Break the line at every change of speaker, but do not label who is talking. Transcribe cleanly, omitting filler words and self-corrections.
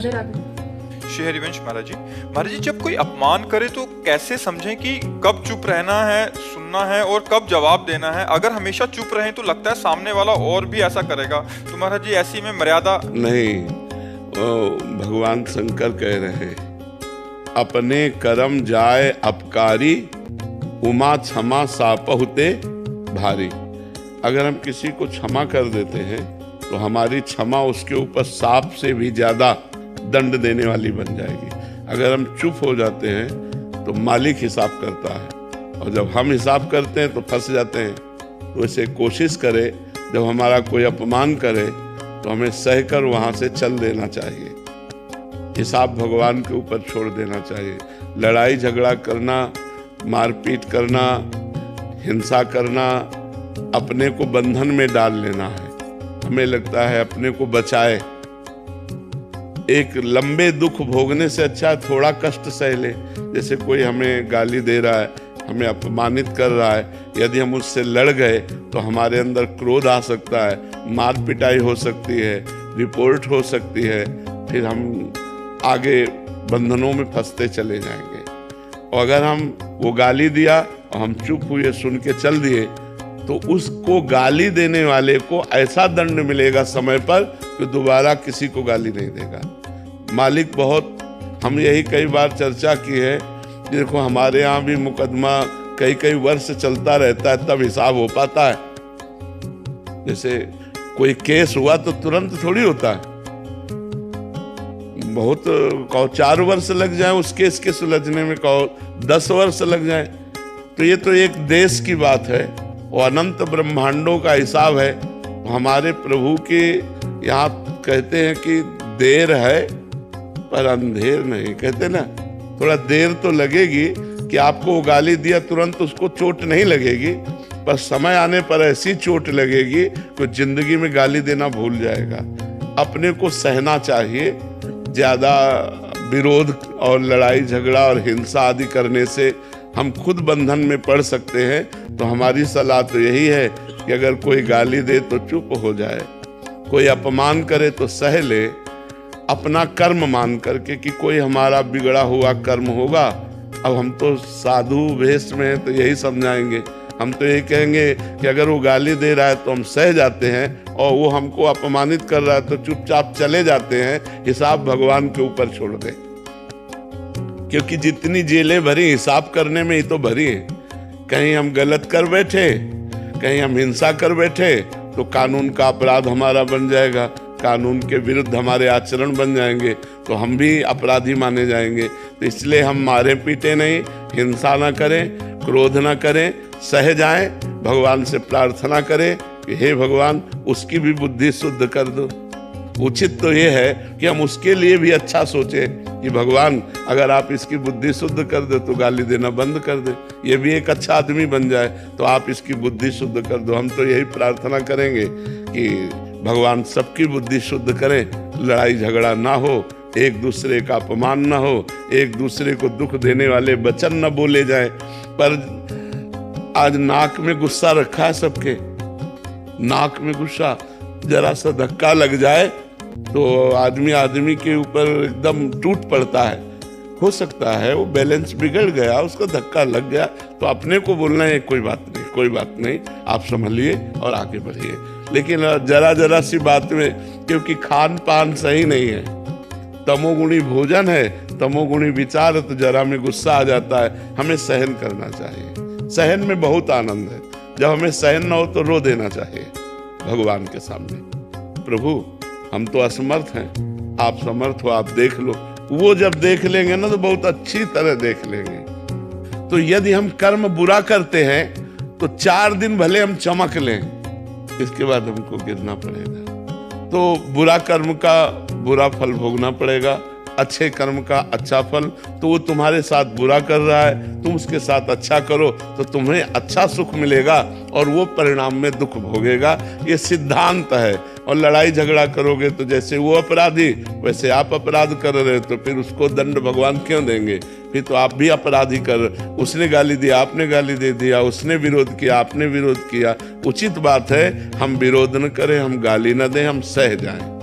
श्री हरिवंश महाराज जी। महाराज जी, जब कोई अपमान करे तो कैसे समझें कि कब चुप रहना है, सुनना है और कब जवाब देना है? अगर हमेशा चुप रहें तो लगता है सामने वाला और भी ऐसा करेगा, तो महाराज जी ऐसी में मर्यादा
नहीं। भगवान शंकर कह रहे हैं, अपने कर्म जाए अपकारी, उमा क्षमा सापहुते भारी। अगर हम किसी को क्षमा कर देते हैं तो हमारी क्षमा उसके ऊपर सांप से भी ज्यादा दंड देने वाली बन जाएगी। अगर हम चुप हो जाते हैं तो मालिक हिसाब करता है, और जब हम हिसाब करते हैं तो फंस जाते हैं। तो इसे कोशिश करें, जब हमारा कोई अपमान करे तो हमें सहकर वहां से चल देना चाहिए। हिसाब भगवान के ऊपर छोड़ देना चाहिए। लड़ाई झगड़ा करना, मारपीट करना, हिंसा करना, अपने को बंधन में डाल लेना है। हमें लगता है अपने को बचाए। एक लंबे दुख भोगने से अच्छा थोड़ा कष्ट सह ले। जैसे कोई हमें गाली दे रहा है, हमें अपमानित कर रहा है, यदि हम उससे लड़ गए तो हमारे अंदर क्रोध आ सकता है, मार पिटाई हो सकती है, रिपोर्ट हो सकती है, फिर हम आगे बंधनों में फंसते चले जाएंगे। और अगर हम वो गाली दिया और हम चुप हुए, सुन के चल दिए, तो उसको गाली देने वाले को ऐसा दंड मिलेगा समय पर कि दोबारा किसी को गाली नहीं देगा। मालिक बहुत, हम यही कई बार चर्चा की है। देखो हमारे यहाँ भी मुकदमा कई कई वर्ष चलता रहता है, तब हिसाब हो पाता है। जैसे कोई केस हुआ तो तुरंत थोड़ी होता है, बहुत कहो 4 वर्ष लग जाए उस केस के सुलझने में, कहो 10 वर्ष लग जाए। तो ये तो एक देश की बात है और अनंत ब्रह्मांडों का हिसाब है। हमारे प्रभु के यहाँ कहते हैं कि देर है पर अंधेर नहीं। कहते ना, थोड़ा देर तो लगेगी कि आपको वो गाली दिया तुरंत उसको चोट नहीं लगेगी, पर समय आने पर ऐसी चोट लगेगी कि जिंदगी में गाली देना भूल जाएगा। अपने को सहना चाहिए। ज्यादा विरोध और लड़ाई झगड़ा और हिंसा आदि करने से हम खुद बंधन में पड़ सकते हैं। तो हमारी सलाह तो यही है कि अगर कोई गाली दे तो चुप हो जाए, कोई अपमान करे तो सह ले, अपना कर्म मान करके कि कोई हमारा बिगड़ा हुआ कर्म होगा। अब हम तो साधु वेश में हैं तो यही समझाएंगे। हम तो यही कहेंगे कि अगर वो गाली दे रहा है तो हम सह जाते हैं, और वो हमको अपमानित कर रहा है तो चुपचाप चले जाते हैं। हिसाब भगवान के ऊपर छोड़ दें, क्योंकि जितनी जेलें भरी हिसाब करने में ही तो भरी है। कहीं हम गलत कर बैठे, कहीं हम हिंसा कर बैठे तो कानून का अपराध हमारा बन जाएगा, कानून के विरुद्ध हमारे आचरण बन जाएंगे, तो हम भी अपराधी माने जाएंगे। तो इसलिए हम मारे पीटे नहीं, हिंसा ना करें, क्रोध ना करें, सह जाएं, भगवान से प्रार्थना करें कि हे भगवान उसकी भी बुद्धि शुद्ध कर दो। उचित तो ये है कि हम उसके लिए भी अच्छा सोचें कि भगवान अगर आप इसकी बुद्धि शुद्ध कर दो तो गाली देना बंद कर दे, ये भी एक अच्छा आदमी बन जाए, तो आप इसकी बुद्धि शुद्ध कर दो। हम तो यही प्रार्थना करेंगे कि भगवान सबकी बुद्धि शुद्ध करें, लड़ाई झगड़ा ना हो, एक दूसरे का अपमान ना हो, एक दूसरे को दुख देने वाले वचन न बोले जाए। पर आज नाक में गुस्सा रखा है सबके, नाक में गुस्सा, जरा सा धक्का लग जाए तो आदमी के ऊपर एकदम टूट पड़ता है। हो सकता है वो बैलेंस बिगड़ गया, उसका धक्का लग गया, तो अपने को बोलना है कोई बात नहीं, कोई बात नहीं, आप संभलिए और आगे बढ़िए। लेकिन जरा सी बात में, क्योंकि खान पान सही नहीं है, तमोगुणी भोजन है, तमोगुणी विचार, तो जरा में गुस्सा आ जाता है। हमें सहन करना चाहिए, सहन में बहुत आनंद है। जब हमें सहन ना हो तो रो देना चाहिए भगवान के सामने, प्रभु हम तो असमर्थ हैं, आप समर्थ हो, आप देख लो। वो जब देख लेंगे ना तो बहुत अच्छी तरह देख लेंगे। तो यदि हम कर्म बुरा करते हैं तो 4 दिन भले हम चमक लें, इसके बाद हमको गिरना पड़ेगा। तो बुरा कर्म का बुरा फल भोगना पड़ेगा, अच्छे कर्म का अच्छा फल। तो वो तुम्हारे साथ बुरा कर रहा है, तुम उसके साथ अच्छा करो तो तुम्हें अच्छा सुख मिलेगा, और वो परिणाम में दुख भोगेगा। ये सिद्धांत है। और लड़ाई झगड़ा करोगे तो जैसे वो अपराधी वैसे आप अपराध कर रहे हो, तो फिर उसको दंड भगवान क्यों देंगे? फिर तो आप भी अपराधी कर, उसने गाली दिया आपने गाली दे दिया, उसने विरोध किया आपने विरोध किया। उचित बात है हम विरोध न करें, हम गाली न दें, हम सह जाएं।